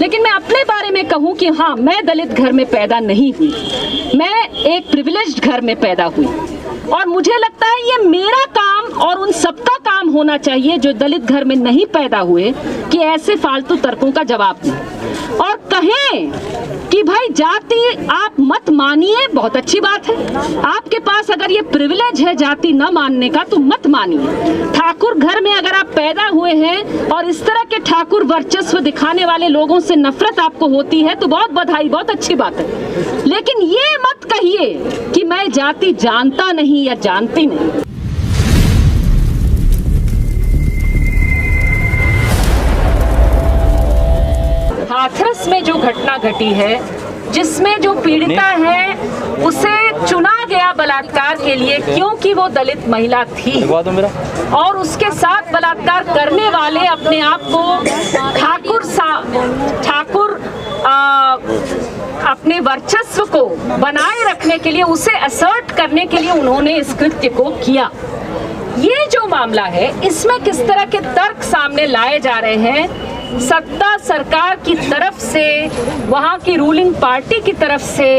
लेकिन मैं अपने बारे में कहूँ कि हाँ, मैं दलित घर में पैदा नहीं हुई, मैं एक प्रिविलेज्ड घर में पैदा हुई और मुझे लगता है ये मेरा काम और उन सबका काम होना चाहिए जो दलित घर में नहीं पैदा हुए कि ऐसे फालतू तर्कों का जवाब दें और कहें कि भाई जाति आप मत मानिए, बहुत अच्छी बात है। आपके पास अगर ये प्रिविलेज है जाति न मानने का तो मत मानिए। ठाकुर घर में अगर आप पैदा हुए हैं और इस तरह के ठाकुर वर्चस्व दिखाने वाले लोगों से नफरत आपको होती है तो बहुत बधाई, बहुत अच्छी बात है। लेकिन ये मत कहिए कि मैं जाति जानता नहीं या जानती नहीं। हाथरस में जो घटना घटी है, जिसमें जो पीड़िता है उसे चुना गया बलात्कार के लिए क्योंकि वो दलित महिला थी और उसके साथ बलात्कार करने वाले अपने आप को ठाकुर अपने वर्चस्व को बनाए रखने के लिए, उसे असर्ट करने के लिए उन्होंने इस कृत्य को किया। ये जो मामला है इसमें किस तरह के तर्क सामने लाए जा रहे हैं सत्ता सरकार की तरफ से, वहाँ की रूलिंग पार्टी की तरफ से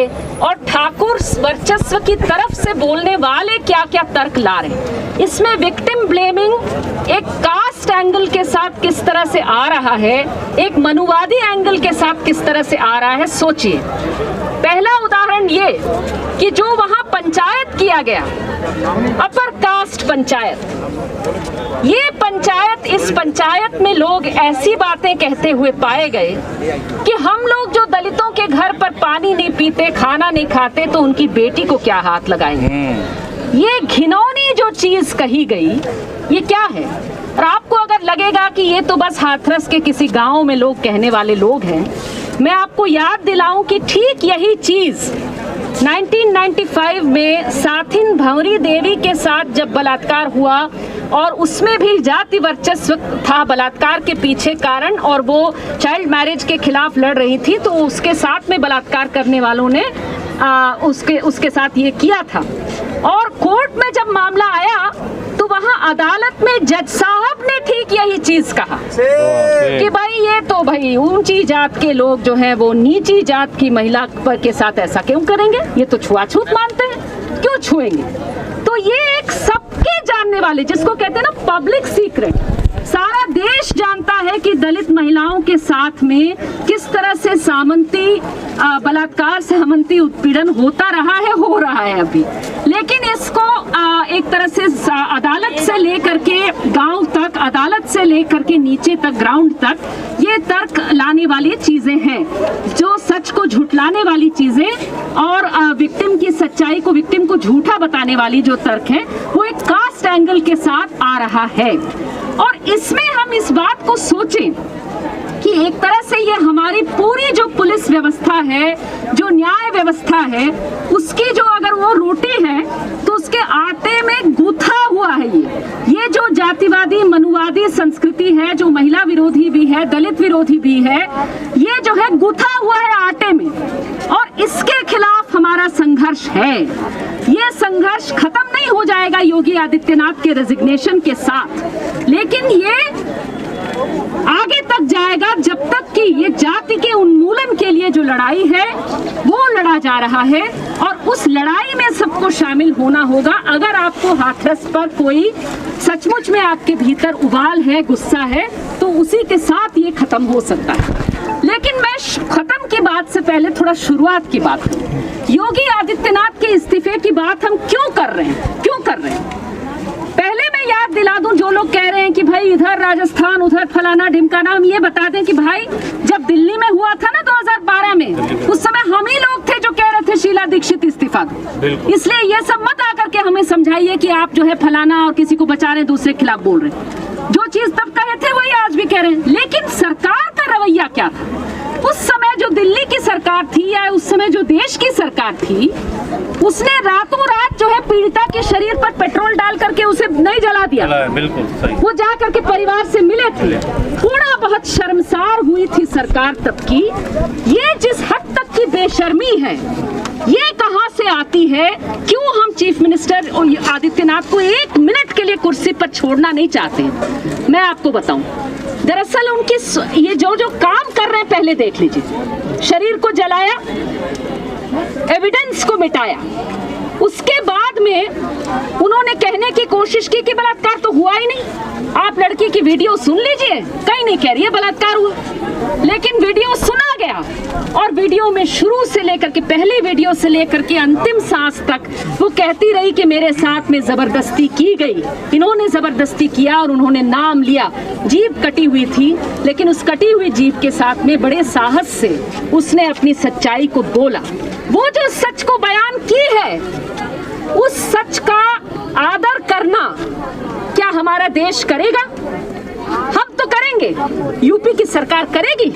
और ठाकुर वर्चस्व की तरफ से बोलने वाले क्या क्या तर्क ला रहे हैं। इसमें विक्टिम ब्लेमिंग एक कास्ट एंगल के साथ किस तरह से आ रहा है, एक मनुवादी एंगल के साथ किस तरह से आ रहा है, सोचिए। पहला उदाहरण ये कि जो वहाँ पंचायत किया गया, अपर कास्ट पंचायत, ये पंचायत, इस पंचायत में लोग ऐसी बातें कहते हुए पाए गए कि हम लोग जो दलितों के घर पर पानी नहीं पीते, खाना नहीं खाते तो उनकी बेटी को क्या हाथ लगाएंगे। ये घिनौनी जो चीज कही गई ये क्या है। और आपको अगर लगेगा कि ये तो बस हाथरस के किसी गांव में लोग कहने वाले लोग हैं, मैं आपको याद दिलाऊं कि ठीक यही चीज 1995 में साथिन भंवरी देवी के साथ जब बलात्कार हुआ और उसमें भी जाति वर्चस्व था बलात्कार के पीछे कारण और वो चाइल्ड मैरिज के खिलाफ लड़ रही थी, तो उसके साथ में बलात्कार करने वालों ने उसके साथ ये किया था। और कोर्ट में जब मामला आया तो वहाँ अदालत में जज साहब ने ठीक यही चीज कहा कि भाई ये तो भाई ऊंची जात के लोग जो हैं वो नीची जात की महिला के साथ ऐसा क्यों करेंगे, ये तो छुआछूत मानते हैं, क्यों छुएंगे। तो ये एक सबके जानने वाले, जिसको कहते हैं ना पब्लिक सीक्रेट, सारा देश जानता है कि दलित महिलाओं के साथ में किस तरह से सामंती बलात्कार सामंती उत्पीड़न होता रहा है, हो रहा है अभी। लेकिन इसको एक तरह से अदालत से लेकर के गांव तक, अदालत से लेकर के नीचे तक, ग्राउंड तक, ये तर्क लाने वाली चीजें हैं, जो सच को झुठलाने वाली चीजें और विक्टिम की सच्चाई को, विक्टिम को झूठा बताने वाली जो तर्क है वो एक कास्ट एंगल के साथ आ रहा है। और इसमें हम इस बात को सोचें कि एक तरह से ये हमारी पूरी जो पुलिस व्यवस्था है, जो न्याय व्यवस्था है, उसकी जो अगर वो रोटी है तो उसके आटे में गूथा हुआ है ये जो जातिवादी मनुवादी संस्कृति है, जो महिला विरोधी भी है, दलित विरोधी भी है, ये जो है गूथा हुआ है आटे में। और इसके खिलाफ हमारा संघर्ष है। ये संघर्ष खत्म नहीं हो जाएगा योगी आदित्यनाथ के रेजिग्नेशन के साथ, लेकिन ये आगे तक जाएगा जब तक कि ये जाति के उन्मूलन के लिए जो लड़ाई है वो लड़ा जा रहा है। और उस लड़ाई में सबको शामिल होना होगा। अगर आपको हाथरस पर कोई सचमुच में आपके भीतर उबाल है, गुस्सा है, तो उसी के साथ ये खत्म हो सकता है। लेकिन मैं खत्म की बात से पहले थोड़ा शुरुआत की बात करूं। योगी आदित्यनाथ के इस्तीफे की बात हम क्यों कर रहे हैं? पहले मैं याद दिला दूं, जो लोग कह रहे हैं कि भाई इधर राजस्थान, उधर फलाना ढिमकाना, हम ये बता दें कि भाई जब दिल्ली में हुआ था ना 2012 में, उस समय हम ही लोग थे जो कह रहे थे शीला दीक्षित इस्तीफा दो। इसलिए ये सब मत आकर के हमें समझाइए कि आप जो है फलाना और किसी को बचा रहे, दूसरे के खिलाफ बोल रहे हैं। जो चीज तब कहे थे वही आज भी कह रहे हैं। लेकिन सरकार का रवैया क्या था? उस समय जो दिल्ली की सरकार थी या उस समय जो देश की सरकार थी, उसने रातों रात जो है पीड़िता के शरीर पर पेट्रोल डाल करके उसे नहीं जला दिया। बिल्कुल सही। वो जा करके परिवार से मिले थे। थोड़ा बहुत शर्मसार हुई थी सरकार तब की। ये जिस हद तक की बेशर्मी है, ये कहां से आती है? क्यों हम चीफ मिनिस्टर आदित्यनाथ को एक मिनट के लिए कुर्सी पर छोड़ना नहीं चाहते? मैं आपको बताऊं, दरअसल उनकी ये जो काम कर रहे हैं पहले देख लीजिए। शरीर को जलाया, एविडेंस को मिटाया, उसके बाद में उन्होंने कहने की कोशिश की कि बलात्कार तो हुआ ही नहीं। आप लड़की की वीडियो सुन लीजिए, कहीं नहीं कह रही है बलात्कार हुआ, लेकिन वीडियो सुना गया और वीडियो में शुरू से लेकर के, पहली वीडियो से लेकर के अंतिम सांस तक वो कहती रही कि मेरे साथ में जबरदस्ती की गई, इन्होंने जबरदस्ती किया और उन्होंने नाम लिया। जीभ कटी हुई थी, लेकिन उस कटी हुई जीभ के साथ में बड़े साहस से उसने अपनी सच्चाई को बोला। वो जो सच को बयान की है, उस सच का आदर करना क्या हमारा देश करेगा? हम तो करेंगे, यूपी की सरकार करेगी,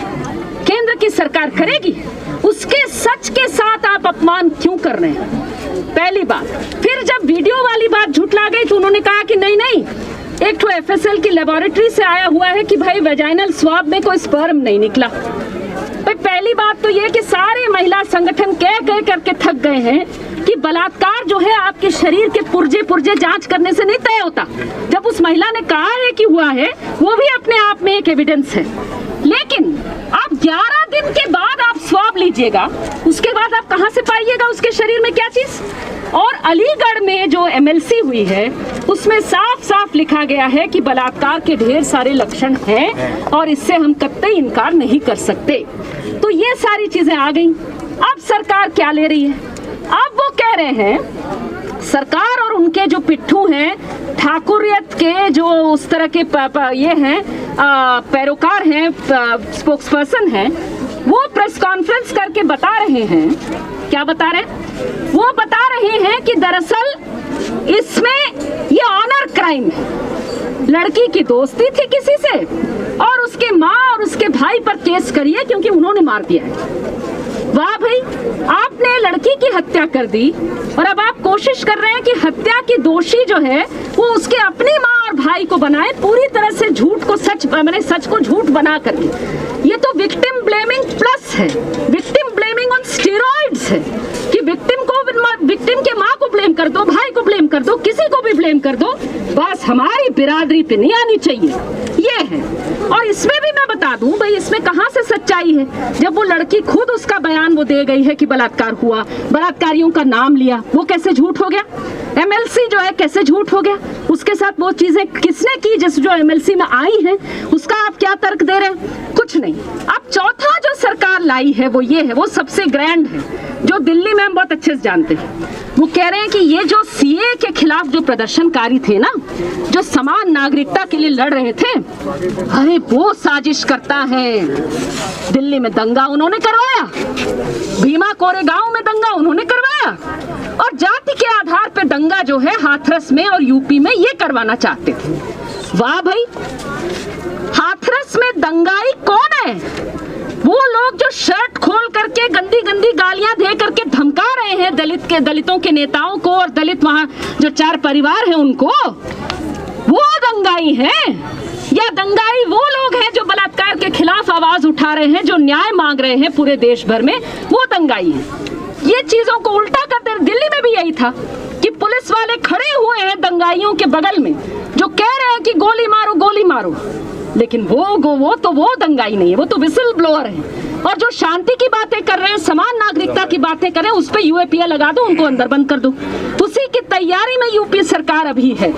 केंद्र की सरकार करेगी। उसके सच के साथ आप अपमान क्यों कर रहे हैं? पहली बात। फिर जब वीडियो वाली बात झुठला गई तो उन्होंने कहा कि नहीं नहीं, एक तो एफएसएल की लेबोरेटरी से आया हुआ है कि भाई वेजाइनल स्वाब में कोई स्पर्म नहीं निकला। भाई पहली बात तो ये कि सारे महिला संगठन कह करके थक गए हैं कि बलात्कार जो है आपके शरीर के पुर्जे पुर्जे जांच करने से नहीं तय होता। जब उस महिला ने कहा है कि हुआ है, वो भी अपने आप में एक एविडेंस है। लेकिन आप 11 दिन के बाद आप स्वाब लीजिएगा, उसके बाद आप कहां से पाइएगा उसके शरीर में क्या चीज? और अलीगढ़ में जो एमएलसी हुई है उसमें साफ साफ लिखा गया है कि बलात्कार के ढेर सारे लक्षण हैं और इससे हम कतई इनकार नहीं कर सकते। तो ये सारी चीजें आ गई। अब सरकार क्या ले रही है? अब वो कह रहे हैं, सरकार और उनके जो पिट्ठू हैं, ठाकुरियत के जो उस तरह के ये हैं पैरोकार हैं, स्पोक्स पर्सन हैं, वो प्रेस कॉन्फ्रेंस करके बता रहे हैं, क्या बता रहे हैं? वो बता रहे हैं कि दरअसल इसमें ये ऑनर क्राइम है। लड़की की दोस्ती थी किसी से और उसके माँ और उसके भाई पर केस करिए क्योंकि उन्होंने मार दिया है। वाह भाई, आपने लड़की की हत्या कर दी और अब आप कोशिश कर रहे हैं कि हत्या की दोषी जो है वो उसके अपनी माँ और भाई को बनाए, पूरी तरह से झूठ को सच, मैंने सच को झूठ बना करके। ये तो विक्टिम ब्लेमिंग प्लस है, विक्टिम ब्लेमिंग ऑन स्टेरॉइड्स है कि विक्टिम के माँ को ब्लेम कर दो, भाई को ब्लेम कर दो, किसी को भी ब्लेम कर दो, बस हमारी बिरादरी पे नहीं आनी चाहिए। ये है। और इसमें भी मैं बता दूं भाई, इसमें कहां से सच्चाई है? जब वो लड़की खुद उसका बयान वो दे गई है कि बलात्कार हुआ, बलात्कारियों का नाम लिया, वो कैसे झूठ हो गया? एमएलसी जो है कैसे झूठ हो गया? उसके साथ वो चीजें किसने की जिस जो एमएलसी में आई है, उसका आप क्या तर्क दे रहे हैं? कुछ नहीं। अब चौथा जो सरकार लाई है वो ये है, वो सबसे ग्रैंड है, जो दिल्ली में हम बहुत अच्छे से जानते हैं। वो कह रहे हैं कि ये जो सीए के खिलाफ जो प्रदर्शनकारी थे ना, जो समान नागरिकता के लिए लड़ रहे थे, अरे वो साजिश करता है। दिल्ली में दंगा उन्होंने करवाया, भीमा कोरेगांव में दंगा उन्होंने करवाया, और जाति के आधार पे दंगा जो है हाथरस में और यूपी में ये करवाना चाहते थे। वाह भाई, हाथरस में दंगाई कौन है? वो लोग जो शर्ट खोल करके गंदी गंदी गालियां दे करके धमका रहे हैं दलितों के नेताओं को और दलित वहां जो 4 परिवार हैं उनको, वो दंगाई हैं? या दंगाई वो लोग हैं जो बलात्कार के खिलाफ आवाज उठा रहे हैं, जो न्याय मांग रहे हैं पूरे देश भर में, वो दंगाई हैं? ये चीजों को उल्टा कर दे। दिल्ली में भी यही था कि पुलिस वाले खड़े हुए हैं दंगाइयों के बगल में, जो कह रहे हैं कि गोली मारो गोली मारो, लेकिन वो दंगाई नहीं है, वो तो विसिल ब्लोअर है। और जो शांति की बातें कर रहे हैं, समान नागरिकता की बातें कर रहे हैं, उस पे यूएपीए लगा दो, उनको अंदर बंद कर दो। उसी की तैयारी में यूपी सरकार अभी है।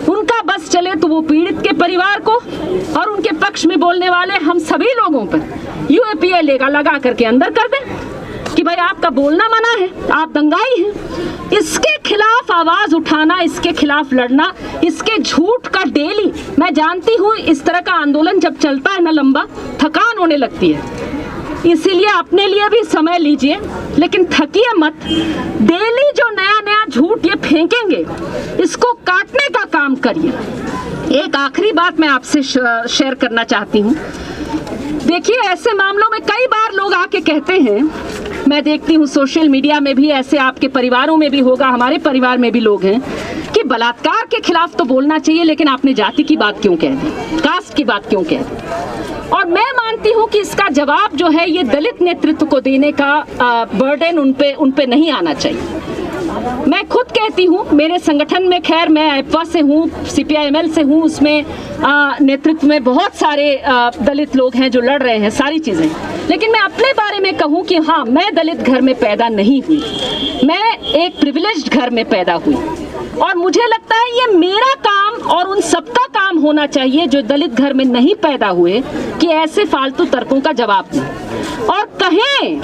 उनका बस चले तो वो पीड़ित के परिवार को और उनके पक्ष में बोलने वाले हम सभी लोगों पर यूएपीए लगा करके अंदर कर दें कि भाई आपका बोलना मना है, आप दंगाई हैं। इसके खिलाफ आवाज उठाना, इसके खिलाफ लड़ना, इसके झूठ का डेली, मैं जानती हूँ इस तरह का आंदोलन जब चलता है ना लंबा, थकान होने लगती है, इसीलिए अपने लिए भी समय लीजिए, लेकिन थकिए मत। डेली जो नया नया झूठ ये फेंकेंगे, इसको काटने का काम करिए। एक आखिरी बात मैं आपसे शेयर करना चाहती हूँ। देखिए, ऐसे मामलों में कई बार लोग आके कहते हैं, मैं देखती हूँ सोशल मीडिया में भी, ऐसे आपके परिवारों में भी होगा, हमारे परिवार में भी लोग हैं कि बलात्कार के खिलाफ तो बोलना चाहिए, लेकिन आपने जाति की बात क्यों कह दी, कास्ट की बात क्यों कह दी? और मैं मानती हूँ कि इसका जवाब जो है ये दलित नेतृत्व को देने का बर्डन उन पे नहीं आना चाहिए। मैं खुद कहती हूँ, मेरे संगठन में खैर मैं AIPWA से हूँ, CPIML से हूँ, उसमें नेतृत्व में बहुत सारे दलित लोग हैं जो लड़ रहे हैं सारी चीज़ें। लेकिन मैं अपने बारे में कहूँ कि हाँ, मैं दलित घर में पैदा नहीं हुई, मैं एक प्रिविलेज्ड घर में पैदा हुई और मुझे लगता है ये मेरा काम और उन सबका काम होना चाहिए जो दलित घर में नहीं पैदा हुए कि ऐसे फालतू तर्कों का जवाब दें और कहें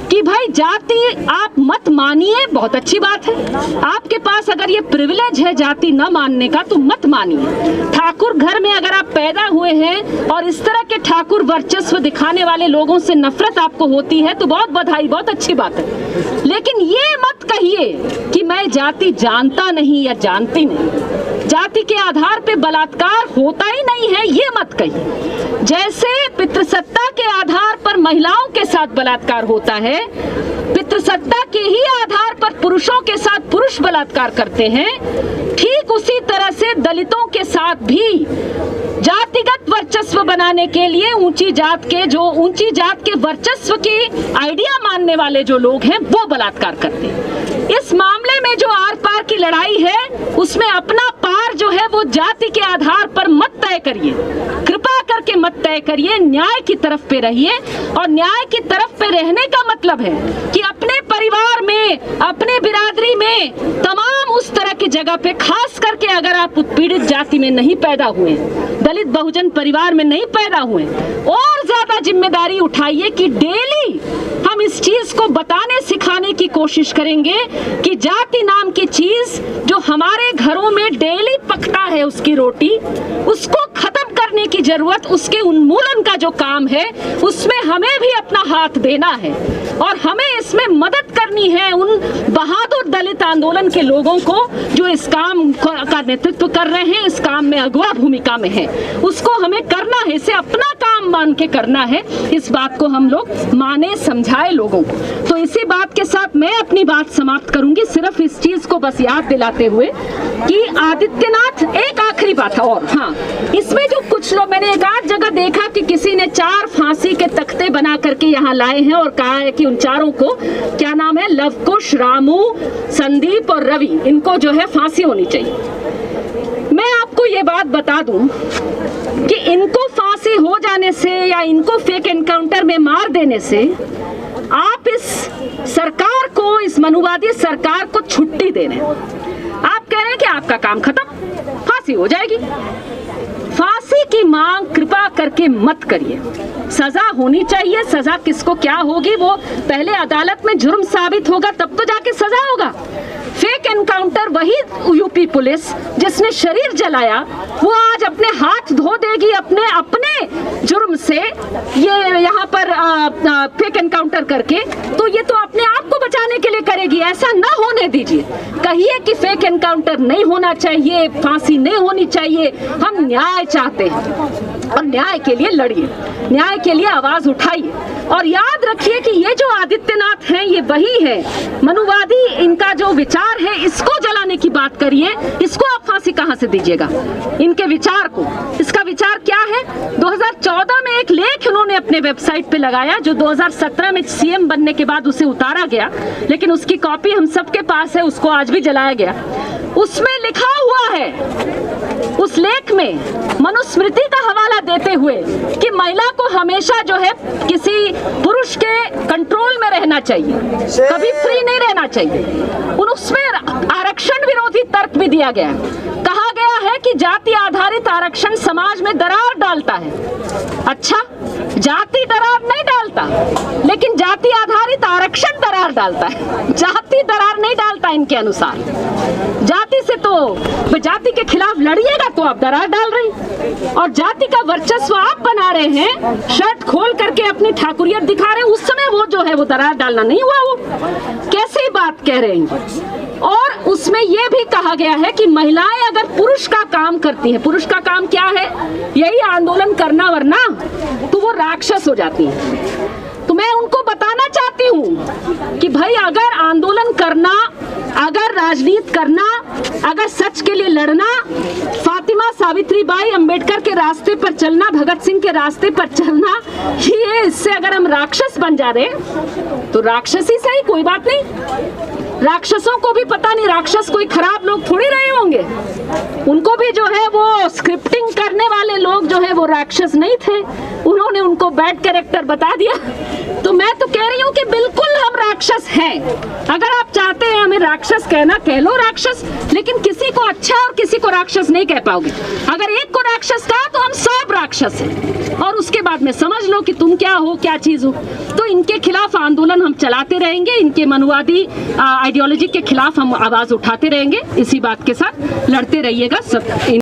कि भाई जाति आप मत मानिए, बहुत अच्छी बात है, आपके पास अगर ये प्रिविलेज है जाति न मानने का तो मत मानिए। ठाकुर घर में अगर आप पैदा हुए हैं और इस तरह के ठाकुर वर्चस्व दिखाने वाले लोगों से नफरत आपको होती है तो बहुत बधाई, बहुत अच्छी बात है। लेकिन ये मत कहिए कि मैं जाति जानता नहीं या जानती नहीं, जाति के आधार पे बलात्कार होता ही नहीं है, ये मत कहिए। जैसे पितृसत्ता के आधार पर महिलाओं के साथ बलात्कार होता है, पितृसत्ता के ही आधार पर पुरुषों के साथ पुरुष बलात्कार करते हैं, ठीक उसी तरह से दलितों के साथ भी जातिगत वर्चस्व बनाने के लिए ऊंची जात के वर्चस्व की आइडिया मानने वाले जो लोग हैं वो बलात्कार करते हैं। इस मामले में जो आर पार की लड़ाई है उसमें अपना पार जो है वो जाति के आधार पर मत तय करिए, कृपा करके मत तय करिए, न्याय की तरफ पे रहिए। और न्याय की तरफ पे रहने का मतलब है कि अपने परिवार में, अपने बिरादरी में, तमाम उस तरह की जगह पे, खास करके अगर आप उत्पीड़ित जाति में नहीं पैदा हुए, दलित बहुजन परिवार में नहीं पैदा हुए, और ज्यादा जिम्मेदारी उठाइए कि डेली हम इस चीज को बताने सिखाने की कोशिश करेंगे कि जाति नाम की चीज जो हमारे घरों में डेली पकता है, उसकी रोटी, उसको खत्म करने की जरूरत, उसके उन्मूलन का जो काम है उसमें हमें भी अपना हाथ देना है और हमें इसमें मदद करनी है उन बहादुर दलित आंदोलन के लोगों को जो इस काम का नेतृत्व कर रहे हैं, इस काम में अगुवा भूमिका में है, उसको हमें करना है, इसे अपना काम मान के करना है। इस बात को हम लोग माने, समझाए लोगों को। तो इसी बात के साथ मैं अपनी बात समाप्त करूंगी, सिर्फ इस चीज को बस याद दिलाते हुए कि आदित्यनाथ, एक आखिरी बात है और हाँ, इसमें जो कुछ लोग, मैंने एक आध जगह देखा कि किसी ने 4 फांसी के तख्ते बना करके यहाँ लाए हैं और कहा है कि उन चारों को, क्या नाम है, लवकुश, रामू, संदीप और रवि, इनको जो है फांसी होनी चाहिए। मैं आपको ये बात बता दूं कि इनको फांसी हो जाने से या इनको फेक एनकाउंटर में मार देने से आप इस सरकार को, इस मनुवादी सरकार को छुट्टी दे रहे हैं। आप कह रहे हैं कि आपका काम खत्म, फांसी हो जाएगी। फांसी की मांग कृपा करके मत करिए, सजा होनी चाहिए। सजा किसको क्या होगी वो पहले अदालत में जुर्म साबित होगा तब तो जाके सजा होगा। फेक एनकाउंटर वही यूपी पुलिस जिसने शरीर जलाया वो आज अपने हाथ धो देगी अपने जुर्म से, ये यहाँ पर फेक एनकाउंटर करके, तो ये तो अपने आप को बचाने के लिए करेगी। ऐसा ना होने दीजिए, कहिए कि फेक एनकाउंटर नहीं होना चाहिए, फांसी नहीं होनी चाहिए, हम न्याय चाहते हैं और न्याय के लिए लड़िए, न्याय के लिए आवाज उठाइए। और याद रखिए कि ये जो आदित्यनाथ हैं ये वही है, मनुवादी इनका जो विचार है इसको जलाने की बात करिए, इसको आप फांसी कहां से दीजिएगा इनके विचार को। इसका विचार क्या है? 2014 में एक लेख उन्होंने अपने वेबसाइट पे लगाया जो 2017 में सीएम बनने के बाद उसे उतारा गया, लेकिन उसकी कॉपी हम सबके पास है, उसको आज भी जलाया गया। उसमें लिखा हुआ है, उस लेख में मनुस्मृति का हवाला देते हुए कि महिला को हमेशा जो है किसी पुरुष के कंट्रोल में रहना चाहिए, कभी फ्री नहीं रहना चाहिए। उसमें आरक्षण विरोधी तर्क भी दिया गया है, कहा गया है कि जाति आधारित आरक्षण समाज में दरार डालता है। अच्छा, जाति दरार नहीं डालता, लेकिन जाति आधारित आरक्षण दरार डालता है, जाति दरार नहीं डालता इनके अनुसार। जाति से तो जाति के खिलाफ लड़िएगा तो आप दरार डाल रहे हैं, और जाति का वर्चस्व आप बना रहे हैं, शर्ट खोल करके अपनी ठाकुरियत दिखा रहे हैं, उस समय वो जो है वो दरार डालना नहीं हुआ। वो कैसी बात कह रहे हैं? और उसमें यह भी कहा गया है कि महिलाएं अगर पुरुष का काम करती हैं, पुरुष का काम क्या है? यही आंदोलन करना, वरना तो वो राक्षस हो जाती हैं। तो मैं उनको बताना चाहती हूँ कि भाई अगर आंदोलन करना अगर राजनीति करना, अगर सच के लिए लड़ना, फातिमा सावित्रीबाई अंबेडकर के रास्ते पर चलना, भगत सिंह के रास्ते पर चलना, ये इससे अगर हम राक्षस बन जा रहे तो राक्षस ही सही, कोई बात नहीं। राक्षसों को भी पता नहीं, राक्षस कोई खराब लोग थोड़ी रहे होंगे, उनको भी जो है वो स्क्रिप्टिंग करने वाले लोग जो है वो राक्षस नहीं थे, उन्होंने उनको बैड कैरेक्टर बता दिया। तो मैं तो कह रही हूँ कि बिल्कुल हम राक्षस हैं। अगर आप चाहते हैं हमें राक्षस कहना, कह लो राक्षस, लेकिन किसी को अच्छा और किसी को राक्षस नहीं कह पाओगे। अगर एक को राक्षस कहा तो हम सब राक्षस हैं, और उसके बाद में समझ लो कि तुम क्या हो, क्या चीज हो। तो इनके खिलाफ आंदोलन हम चलाते रहेंगे, इनके मनुवादी आइडियोलॉजी के खिलाफ हम आवाज उठाते रहेंगे, इसी बात के साथ लड़ते रहिएगा सब।